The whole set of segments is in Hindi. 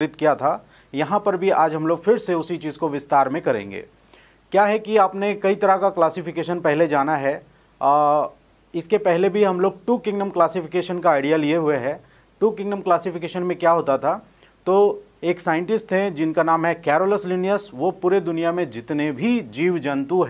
किया था, यहाँ पर भी आज हम लोग फिर से उसी चीज़ को विस्तार में करेंगे। क्या है कि आपने कई तरह का क्लासिफिकेशन पहले जाना है। इसके पहले भी हम लोग 2 किंगडम क्लासिफिकेशन का आइडिया लिए हुए हैं। 2 किंगडम क्लासिफिकेशन में क्या होता था, तो एक साइंटिस्ट थे जिनका नाम है कैरोलस लिनियस। वो पूरे दुनिया में जितने भी जीव जंतु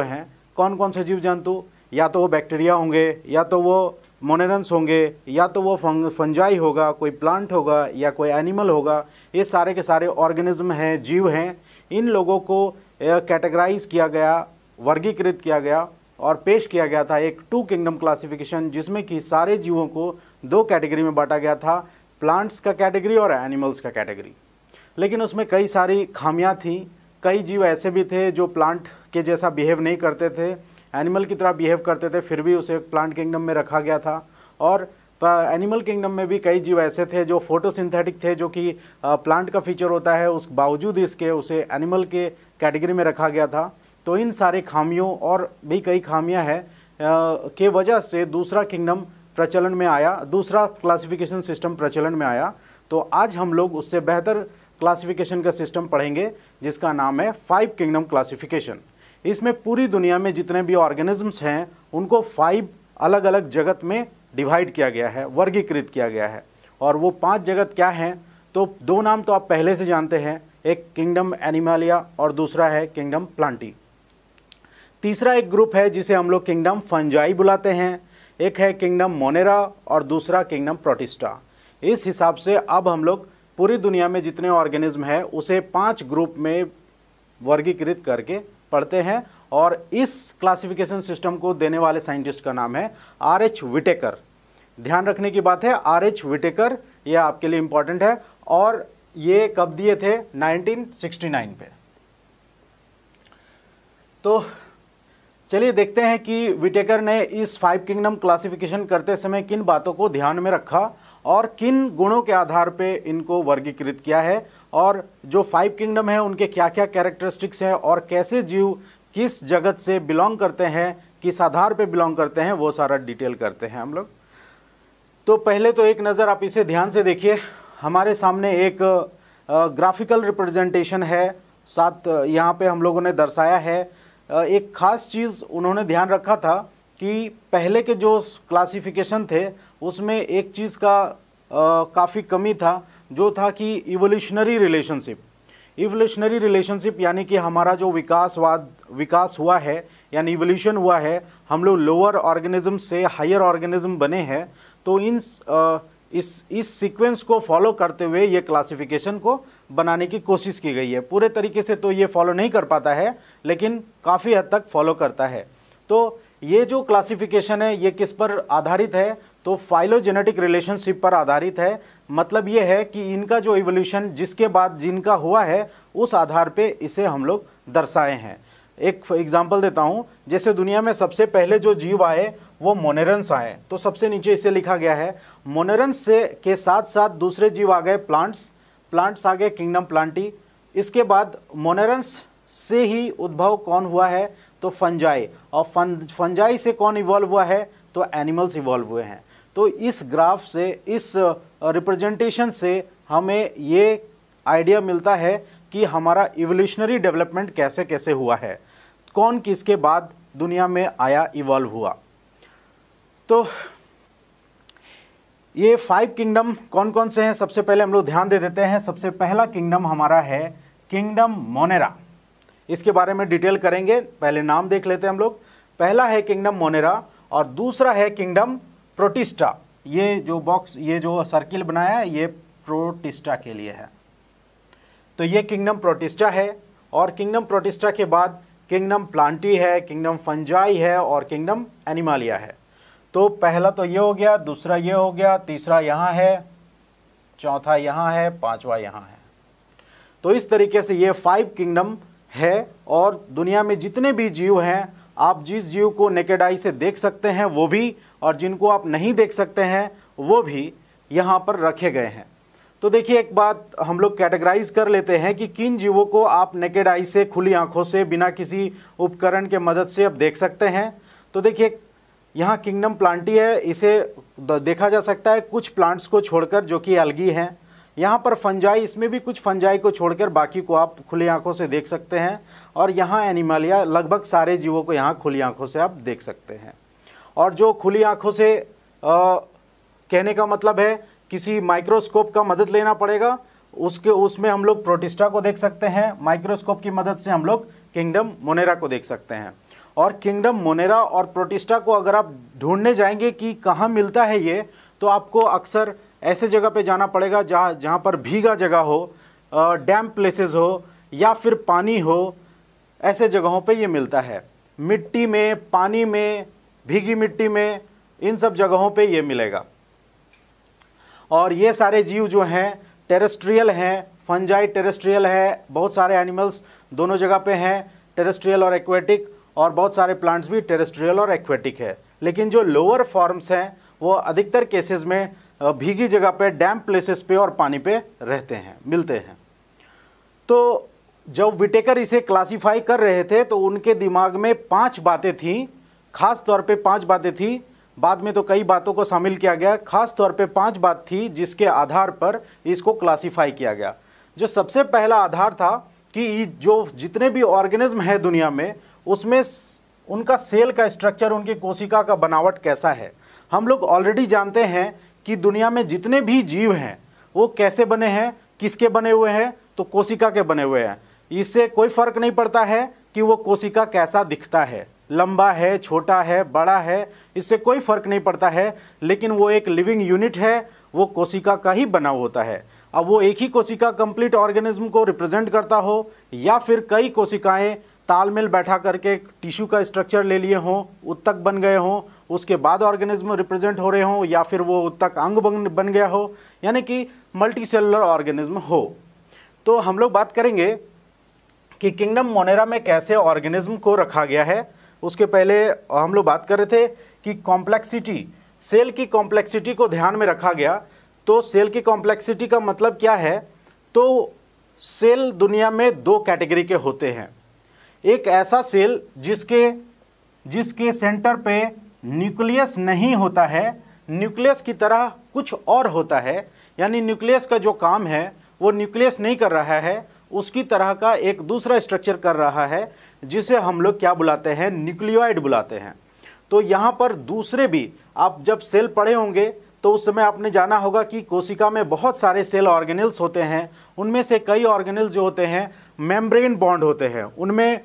हैं, कौन कौन से जीव जंतु, या तो वो बैक्टीरिया होंगे, या तो वो मोनेरन्स होंगे, या तो वो फंजाई होगा, कोई प्लांट होगा, या कोई एनिमल होगा, ये सारे के सारे ऑर्गेनिज्म हैं, जीव हैं। इन लोगों को कैटेगराइज किया गया, वर्गीकृत किया गया और पेश किया गया था एक 2 किंगडम क्लासिफिकेशन, जिसमें कि सारे जीवों को 2 कैटेगरी में बांटा गया था, प्लांट्स का कैटेगरी और एनिमल्स का कैटेगरी। लेकिन उसमें कई सारी खामियां थीं। कई जीव ऐसे भी थे जो प्लांट के जैसा बिहेव नहीं करते थे, एनिमल की तरह बिहेव करते थे, फिर भी उसे प्लांट किंगडम में रखा गया था। और एनिमल किंगडम में भी कई जीव ऐसे थे जो फोटोसिंथेटिक थे, जो कि प्लांट का फीचर होता है, उस बावजूद इसके उसे एनिमल के कैटेगरी में रखा गया था। तो इन सारे खामियों और भी कई खामियां हैं के वजह से दूसरा किंगडम प्रचलन में आया, दूसरा क्लासिफिकेशन सिस्टम प्रचलन में आया। तो आज हम लोग उससे बेहतर क्लासिफिकेशन का सिस्टम पढ़ेंगे जिसका नाम है 5 किंगडम क्लासिफिकेशन। इसमें पूरी दुनिया में जितने भी ऑर्गेनिजम्स हैं उनको 5 अलग अलग जगत में डिवाइड किया गया है, वर्गीकृत किया गया है। और वो 5 जगत क्या हैं, तो 2 नाम तो आप पहले से जानते हैं, एक किंगडम एनिमालिया और दूसरा है किंगडम प्लांटी। तीसरा एक ग्रुप है जिसे हम लोग किंगडम फंजाई बुलाते हैं, एक है किंगडम मोनेरा और दूसरा किंगडम प्रोटिस्टा। इस हिसाब से अब हम लोग पूरी दुनिया में जितने ऑर्गेनिज्म हैं उसे 5 ग्रुप में वर्गीकृत करके पढ़ते हैं। और इस क्लासिफिकेशन सिस्टम को देने वाले साइंटिस्ट का नाम है R.H. विटेकर। ध्यान रखने की बात है, R.H. विटेकर, यह आपके लिए इंपॉर्टेंट है। और ये कब दिए थे, 1969 पे। तो चलिए देखते हैं कि विटेकर ने इस 5 किंगडम क्लासिफिकेशन करते समय किन बातों को ध्यान में रखा और किन गुणों के आधार पे इनको वर्गीकृत किया है, और जो 5 किंगडम है उनके क्या क्या कैरेक्टरिस्टिक्स हैं और कैसे जीव किस जगत से बिलोंग करते हैं, किस आधार पे बिलोंग करते हैं, वो सारा डिटेल करते हैं हम लोग। तो पहले तो एक नज़र आप इसे ध्यान से देखिए। हमारे सामने एक ग्राफिकल रिप्रेजेंटेशन है, साथ यहाँ पे हम लोगों ने दर्शाया है। एक ख़ास चीज़ उन्होंने ध्यान रखा था कि पहले के जो क्लासिफिकेशन थे उसमें एक चीज़ का काफ़ी कमी था, जो था कि इवोल्यूशनरी रिलेशनशिप, यानी कि हमारा जो विकास हुआ है, यानी इवोल्यूशन हुआ है, हम लोग लोअर ऑर्गेनिज्म से हायर ऑर्गेनिज्म बने हैं। तो इस सीक्वेंस को फॉलो करते हुए ये क्लासिफिकेशन को बनाने की कोशिश की गई है। पूरे तरीके से तो ये फॉलो नहीं कर पाता है, लेकिन काफ़ी हद तक फॉलो करता है। तो ये जो क्लासिफिकेशन है ये किस पर आधारित है, तो फाइलोजेनेटिक रिलेशनशिप पर आधारित है। मतलब ये है कि इनका जो इवोल्यूशन जिसके बाद जिनका हुआ है उस आधार पे इसे हम लोग दर्शाए हैं। एक एग्जांपल देता हूँ, जैसे दुनिया में सबसे पहले जो जीव आए वो मोनेरन्स आए, तो सबसे नीचे इसे लिखा गया है मोनेरन्स से के साथ साथ दूसरे जीव आ गए प्लांट्स आ गए किंगडम प्लांटी। इसके बाद मोनेरन्स से ही उद्भव कौन हुआ है, तो फंजाई, और फंजाई से कौन इवॉल्व हुआ है, तो एनिमल्स इवॉल्व हुए हैं। तो इस ग्राफ से, इस रिप्रेजेंटेशन से हमें ये आइडिया मिलता है कि हमारा इवोल्यूशनरी डेवलपमेंट कैसे कैसे हुआ है, कौन किसके बाद दुनिया में आया, इवॉल्व हुआ। तो ये 5 किंगडम कौन कौन से हैं, सबसे पहले हम लोग ध्यान दे देते हैं। सबसे पहला किंगडम हमारा है किंगडम मोनेरा। इसके बारे में डिटेल करेंगे, पहले नाम देख लेते हैं हम लोग। पहला है किंगडम मोनेरा और दूसरा है किंगडम प्रोटिस्टा। ये जो बॉक्स, ये जो सर्किल बनाया है, ये प्रोटिस्टा के लिए है। तो ये किंगडम प्रोटिस्टा है। और किंगडम प्रोटिस्टा के बाद किंगडम प्लांटी है, किंगडम फंजाई है और किंगडम एनिमालिया है। तो पहला तो ये हो गया, दूसरा ये हो गया, तीसरा यहाँ है, चौथा यहाँ है, पांचवा यहाँ है। तो इस तरीके से ये 5 किंगडम है। और दुनिया में जितने भी जीव हैं, आप जिस जीव को नेकेड आई से देख सकते हैं वो भी, और जिनको आप नहीं देख सकते हैं वो भी यहाँ पर रखे गए हैं। तो देखिए, एक बात हम लोग कैटेगराइज कर लेते हैं कि किन जीवों को आप नेकेड आई से, खुली आंखों से, बिना किसी उपकरण के मदद से अब देख सकते हैं। तो देखिए, यहाँ किंगडम प्लांटी है, इसे देखा जा सकता है कुछ प्लांट्स को छोड़कर, जो कि एल्गी हैं। यहाँ पर फंजाई, इसमें भी कुछ फंजाई को छोड़कर बाकी को आप खुली आंखों से देख सकते हैं। और यहाँ एनिमलिया, लगभग सारे जीवों को यहाँ खुली आंखों से आप देख सकते हैं। और जो खुली आंखों से कहने का मतलब है किसी माइक्रोस्कोप का मदद लेना पड़ेगा, उसमें हम लोग प्रोटिस्टा को देख सकते हैं। माइक्रोस्कोप की मदद से हम लोग किंगडम मोनेरा को देख सकते हैं। और किंगडम मोनेरा और प्रोटिस्टा को अगर आप ढूंढने जाएंगे कि कहाँ मिलता है ये, तो आपको अक्सर ऐसे जगह पे जाना पड़ेगा जहाँ पर भीगा जगह हो, डैम प्लेसेस हो या फिर पानी हो, ऐसे जगहों पे ये मिलता है। मिट्टी में, पानी में, भीगी मिट्टी में, इन सब जगहों पे ये मिलेगा। और ये सारे जीव जो हैं टेरेस्ट्रियल हैं, फंजाई टेरेस्ट्रियल है, बहुत सारे एनिमल्स दोनों जगह पे हैं, टेरेस्ट्रियल और एक्वेटिक, और बहुत सारे प्लांट्स भी टेरेस्ट्रियल और एक्वेटिक है। लेकिन जो लोअर फॉर्म्स हैं वो अधिकतर केसेस में भीगी जगह पे, डैम प्लेसेस पे और पानी पे रहते हैं, मिलते हैं। तो जब विटेकर इसे क्लासिफाई कर रहे थे तो उनके दिमाग में 5 बातें थीं, खास तौर पे 5 बातें थी। बाद में तो कई बातों को शामिल किया गया, खास तौर पे 5 बात थी जिसके आधार पर इसको क्लासिफाई किया गया। जो सबसे पहला आधार था कि जो जितने भी ऑर्गेनिज्म है दुनिया में, उसमें उनका सेल का स्ट्रक्चर, उनकी कोशिका का बनावट कैसा है। हम लोग ऑलरेडी जानते हैं कि दुनिया में जितने भी जीव हैं वो कैसे बने हैं, किसके बने हुए हैं, तो कोशिका के बने हुए हैं। इससे कोई फर्क नहीं पड़ता है कि वो कोशिका कैसा दिखता है, लंबा है, छोटा है, बड़ा है, इससे कोई फर्क नहीं पड़ता है। लेकिन वो एक लिविंग यूनिट है, वो कोशिका का ही बना होता है। अब वो एक ही कोशिका कंप्लीट ऑर्गेनिज्म को रिप्रेजेंट करता हो या फिर कई कोशिकाएं तालमेल बैठा करके टिश्यू का स्ट्रक्चर ले लिए हों, उत्तक बन गए हों, उसके बाद ऑर्गेनिज्म रिप्रेजेंट हो रहे हों, या फिर वो उत्तक अंग बन गया हो, यानी कि मल्टी सेलुलर ऑर्गेनिज्म हो। तो हम लोग बात करेंगे कि किंगडम मोनेरा में कैसे ऑर्गेनिज्म को रखा गया है। उसके पहले हम लोग बात कर रहे थे कि कॉम्प्लेक्सिटी, सेल की कॉम्प्लेक्सिटी को ध्यान में रखा गया। तो सेल की कॉम्प्लेक्सिटी का मतलब क्या है, तो सेल दुनिया में 2 कैटेगरी के होते हैं। एक ऐसा सेल जिसके सेंटर पे न्यूक्लियस नहीं होता है, न्यूक्लियस की तरह कुछ और होता है, यानी न्यूक्लियस का जो काम है वो न्यूक्लियस नहीं कर रहा है, उसकी तरह का एक दूसरा स्ट्रक्चर कर रहा है, जिसे हम लोग क्या बुलाते हैं, न्यूक्लियोइड बुलाते हैं। तो यहाँ पर दूसरे भी, आप जब सेल पढ़े होंगे तो उस समय आपने जाना होगा कि कोशिका में बहुत सारे सेल ऑर्गेनेल्स होते हैं। उनमें से कई ऑर्गेनेल्स जो होते हैं मेम्ब्रेन बॉन्ड होते हैं, उनमें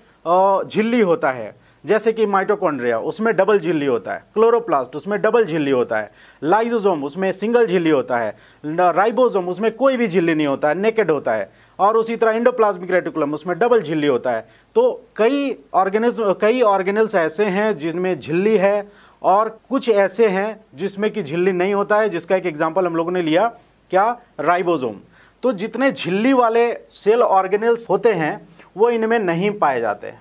झिल्ली होता है, जैसे कि माइटोकॉन्ड्रिया, उसमें डबल झिल्ली होता है, क्लोरोप्लास्ट उसमें डबल झिल्ली होता है, लाइसोसोम उसमें सिंगल झिल्ली होता है, राइबोसोम उसमें कोई भी झिल्ली नहीं होता है, नेकेड होता है, और उसी तरह एंडोप्लाज्मिक रेटिकुलम उसमें डबल झिल्ली होता है। तो कई ऑर्गेनेल्स ऐसे हैं जिनमें झिल्ली है, और कुछ ऐसे हैं जिसमें कि झिल्ली नहीं होता है, जिसका एक एग्जाम्पल हम लोगों ने लिया, क्या, राइबोसोम। तो जितने झिल्ली वाले सेल ऑर्गेनेल्स होते हैं वो इनमें नहीं पाए जाते हैं।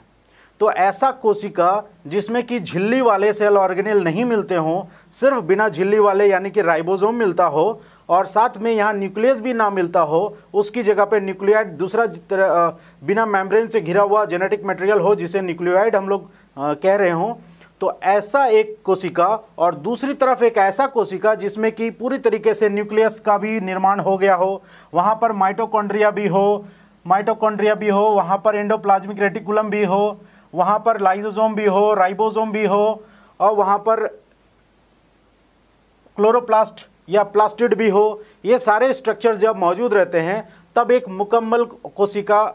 तो ऐसा कोशिका जिसमें कि झिल्ली वाले सेल ऑर्गेनेल नहीं मिलते हों, सिर्फ बिना झिल्ली वाले यानी कि राइबोसोम मिलता हो, और साथ में यहाँ न्यूक्लियस भी ना मिलता हो, उसकी जगह पे न्यूक्लियोइड दूसरा बिना मेम्ब्रेन से घिरा हुआ जेनेटिक मटेरियल हो, जिसे न्यूक्लियोइड हम लोग कह रहे हों, तो ऐसा एक कोशिका। और दूसरी तरफ एक ऐसा कोशिका जिसमें कि पूरी तरीके से न्यूक्लियस का भी निर्माण हो गया हो, वहाँ पर माइटोकॉन्ड्रिया भी हो, वहाँ पर एंडोप्लाज्मिक रेटिकुलम भी हो, वहाँ पर लाइसोसोम भी हो, राइबोसोम भी हो, और वहाँ पर क्लोरोप्लास्ट या प्लास्टिड भी हो। ये सारे स्ट्रक्चर्स जब मौजूद रहते हैं तब एक मुकम्मल कोशिका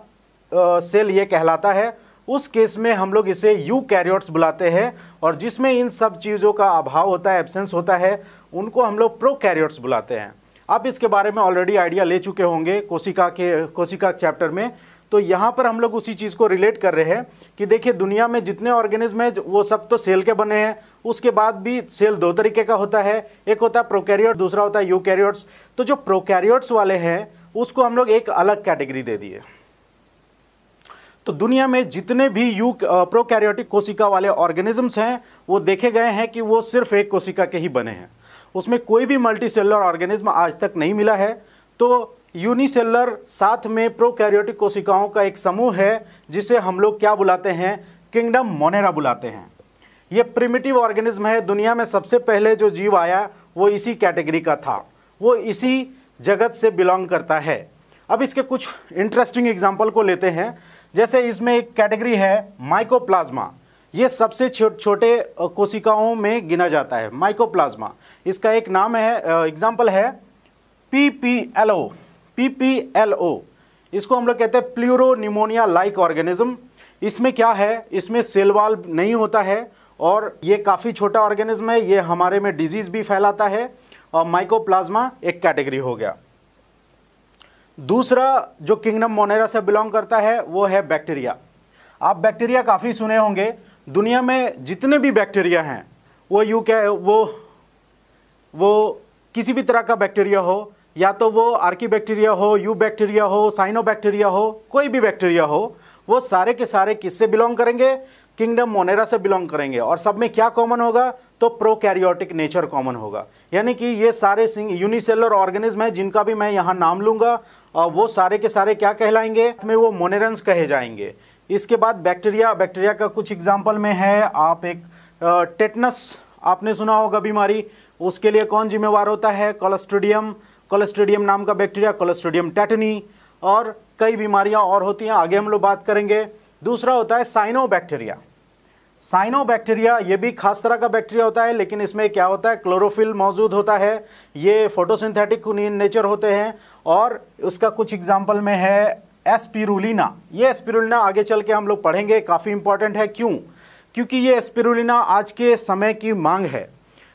सेल ये कहलाता है। उस केस में हम लोग इसे यूकैरियोट्स बुलाते हैं, और जिसमें इन सब चीज़ों का अभाव होता है, एब्सेंस होता है, उनको हम लोग प्रोकैरियोट्स बुलाते हैं। आप इसके बारे में ऑलरेडी आइडिया ले चुके होंगे कोशिका चैप्टर में। तो यहाँ पर हम लोग उसी चीज़ को रिलेट कर रहे हैं कि देखिए दुनिया में जितने ऑर्गेनिज्म हैं वो सब तो सेल के बने हैं। उसके बाद भी सेल 2 तरीके का होता है, एक होता है प्रोकैरियोट, दूसरा होता है यूकैरियोट्स। तो जो प्रोकैरियोट्स वाले हैं उसको हम लोग एक अलग कैटेगरी दे दिए। तो दुनिया में जितने भी प्रोकैरियोटिक कोशिका वाले ऑर्गेनिजम्स हैं वो देखे गए हैं कि वो सिर्फ एक कोशिका के ही बने हैं, उसमें कोई भी मल्टीसेलुलर ऑर्गेनिज्म आज तक नहीं मिला है। तो यूनिसेलुलर साथ में प्रोकैरियोटिक कोशिकाओं का एक समूह है जिसे हम लोग क्या बुलाते हैं, किंगडम मोनेरा बुलाते हैं। ये प्रिमिटिव ऑर्गेनिज्म है। दुनिया में सबसे पहले जो जीव आया वो इसी कैटेगरी का था, वो इसी जगत से बिलोंग करता है। अब इसके कुछ इंटरेस्टिंग एग्जाम्पल को लेते हैं। जैसे इसमें एक कैटेगरी है माइकोप्लाज्मा, ये सबसे छोटे कोशिकाओं में गिना जाता है माइकोप्लाज्मा। इसका एक नाम है, एग्जाम्पल है PPLO। PPLO इसको हम लोग कहते हैं प्लूरोनिमोनिया लाइक ऑर्गेनिज्म। इसमें क्या है, इसमें सेल वॉल नहीं होता है और ये काफ़ी छोटा ऑर्गेनिज्म है, ये हमारे में डिजीज भी फैलाता है। और माइकोप्लाज्मा एक कैटेगरी हो गया। दूसरा जो किंगडम मोनेरा से बिलोंग करता है वो है बैक्टीरिया। आप बैक्टीरिया काफ़ी सुने होंगे। दुनिया में जितने भी बैक्टीरिया हैं वो किसी भी तरह का बैक्टीरिया हो, या तो वो आर्की बैक्टीरिया हो, यू बैक्टीरिया हो, साइनोबैक्टीरिया हो, कोई भी बैक्टीरिया हो, वो सारे के सारे किससे बिलोंग करेंगे, किंगडम मोनेरा से बिलोंग करेंगे। और सब में क्या कॉमन होगा, तो प्रोकैरियोटिक नेचर कॉमन होगा। यानी कि ये सारे यूनिसेलुलर ऑर्गेनिज्म हैं जिनका भी मैं यहाँ नाम लूंगा और वो सारे के सारे क्या कहलाएंगे, में वो मोनेरन्स कहे जाएंगे। इसके बाद बैक्टीरिया का कुछ एग्जाम्पल में है, आप एक टेटनस आपने सुना होगा बीमारी, उसके लिए कौन जिम्मेवार होता है, कोलोस्ट्रिडियम नाम का बैक्टीरिया, कोलोस्ट्रिडियम टेटनी, और कई बीमारियां और होती हैं, आगे हम लोग बात करेंगे। दूसरा होता है साइनोबैक्टीरिया, ये भी खास तरह का बैक्टीरिया होता है, लेकिन इसमें क्या होता है, क्लोरोफिल मौजूद होता है, ये फोटोसिंथेटिक नेचर होते हैं। और उसका कुछ एग्जाम्पल में है एस्पिरुलिना। ये एस्पिरुलिना आगे चल के हम लोग पढ़ेंगे, काफ़ी इंपॉर्टेंट है। क्यों? क्योंकि ये एस्पिरुलिना आज के समय की मांग है।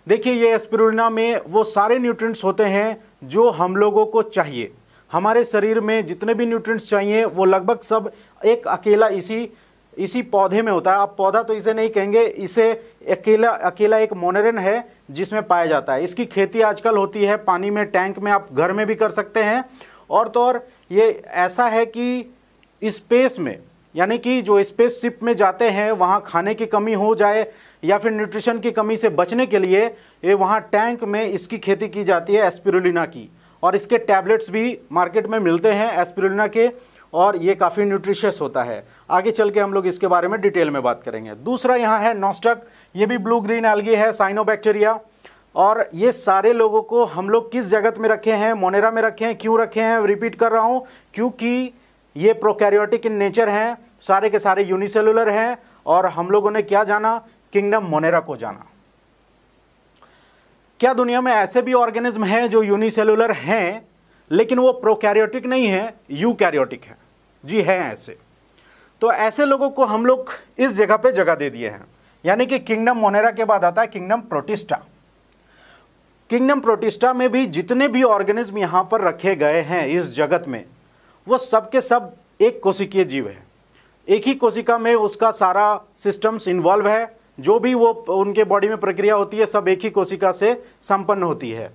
देखिए, ये एस्पिरुलिना में वो सारे न्यूट्रिएंट्स होते हैं जो हम लोगों को चाहिए। हमारे शरीर में जितने भी न्यूट्रिएंट्स चाहिए वो लगभग सब एक अकेला इसी पौधे में होता है। आप पौधा तो इसे नहीं कहेंगे, इसे अकेला एक मोनेरन है जिसमें पाया जाता है। इसकी खेती आजकल होती है पानी में, टैंक में, आप घर में भी कर सकते हैं। और तो और ये ऐसा है कि स्पेस में, यानी कि जो स्पेसशिप में जाते हैं वहाँ खाने की कमी हो जाए या फिर न्यूट्रिशन की कमी से बचने के लिए ये वहाँ टैंक में इसकी खेती की जाती है एस्पिरुलिना की। और इसके टैबलेट्स भी मार्केट में मिलते हैं एस्पिरुलिना के, और ये काफ़ी न्यूट्रिशियस होता है। आगे चल के हम लोग इसके बारे में डिटेल में बात करेंगे। दूसरा यहाँ है नॉस्टक, ये भी ब्लू ग्रीन एल्गी है, साइनोबैक्टीरिया। और ये सारे लोगों को हम लोग किस जगत में रखे हैं, मोनेरा में रखे हैं। क्यों रखे हैं, रिपीट कर रहा हूँ, क्योंकि ये प्रोकैरियोटिक इन नेचर हैं, सारे के सारे यूनिसेलुलर हैं। और हम लोगों ने क्या जाना, किंगडम मोनेरा को जाना। क्या दुनिया में ऐसे भी ऑर्गेनिज्म हैं जो यूनिसेलुलर हैं लेकिन वो प्रोकैरियोटिक नहीं है, यूकैरियोटिक है? जी है ऐसे। तो ऐसे लोगों को हम लोग इस जगह पे जगह दे दिए हैं। यानी कि किंगडम मोनेरा के बाद आता है किंगडम प्रोटिस्टा। किंगडम प्रोटिस्टा में भी जितने भी ऑर्गेनिज्म यहाँ पर रखे गए हैं इस जगत में, वो सब के सब एक कोशिकीय जीव है। एक ही कोशिका में उसका सारा सिस्टम्स इन्वॉल्व है, जो भी वो उनके बॉडी में प्रक्रिया होती है सब एक ही कोशिका से संपन्न होती है।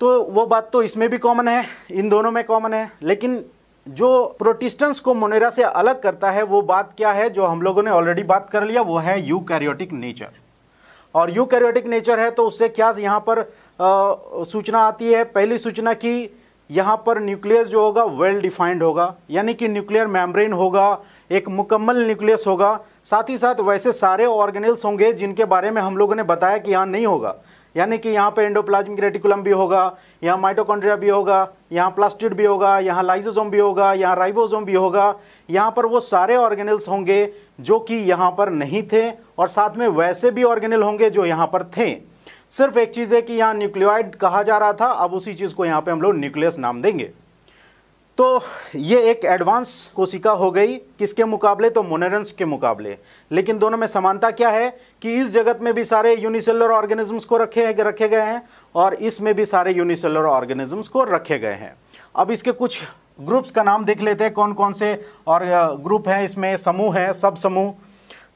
तो वो बात तो इसमें भी कॉमन है, इन दोनों में कॉमन है। लेकिन जो प्रोटिस्टेंस को मोनेरा से अलग करता है वो बात क्या है, जो हम लोगों ने ऑलरेडी बात कर लिया, वो है यूकैरियोटिक नेचर। और यूकैरियोटिक नेचर है तो उससे क्या यहाँ पर सूचना आती है, पहली सूचना की यहाँ पर न्यूक्लियस जो होगा वेल डिफाइंड होगा, यानी कि न्यूक्लियर मेम्ब्रेन होगा, एक मुकम्मल न्यूक्लियस होगा। साथ ही साथ वैसे सारे ऑर्गेनेल्स होंगे जिनके बारे में हम लोगों ने बताया कि यहाँ नहीं होगा। यानी कि यहाँ पे एंडोप्लाज्मिक रेटिकुलम भी होगा, यहाँ माइटोकॉन्ड्रिया भी होगा, यहाँ प्लास्टिड भी होगा, यहाँ लाइसोसोम भी होगा, यहाँ राइबोसोम भी होगा। यहाँ पर वो सारे ऑर्गेनेल्स होंगे जो कि यहाँ पर नहीं थे, और साथ में वैसे भी ऑर्गेनेल होंगे जो यहाँ पर थे। सिर्फ एक चीज़ है कि यहाँ न्यूक्लियोइड कहा जा रहा था, अब उसी चीज़ को यहाँ पे हम लोग न्यूक्लियस नाम देंगे। तो ये एक एडवांस कोशिका हो गई, किसके मुकाबले, तो मोनेरन्स के मुकाबले। लेकिन दोनों में समानता क्या है कि इस जगत में भी सारे यूनिसेलुलर ऑर्गेनिजम्स को रखे गए हैं और इसमें भी सारे यूनिसेलुलर ऑर्गेनिजम्स को रखे गए हैं। अब इसके कुछ ग्रुप्स का नाम देख लेते हैं, कौन कौन से और ग्रुप हैं इसमें, समूह हैं, सब समूह।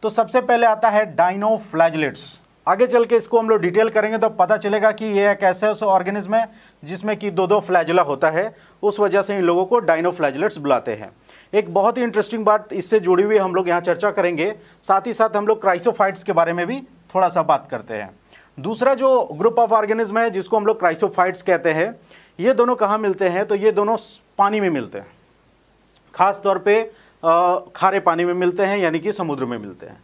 तो सबसे पहले आता है डाइनोफ्लैजेलेट्स। आगे चल के इसको हम लोग डिटेल करेंगे तो पता चलेगा कि ये एक ऐसे ऑर्गेनिज्म है जिसमें कि दो फ्लैजेला होता है, उस वजह से इन लोगों को डाइनोफ्लैजेलेट्स बुलाते हैं। एक बहुत ही इंटरेस्टिंग बात इससे जुड़ी हुई हम लोग यहाँ चर्चा करेंगे। साथ ही साथ हम लोग क्राइसोफाइट्स के बारे में भी थोड़ा सा बात करते हैं। दूसरा जो ग्रुप ऑफ ऑर्गेनिज्म है जिसको हम लोग क्राइसोफाइट्स कहते हैं, ये दोनों कहाँ मिलते हैं, तो ये दोनों पानी में मिलते हैं, खास तौर पे खारे पानी में मिलते हैं, यानी कि समुद्र में मिलते हैं।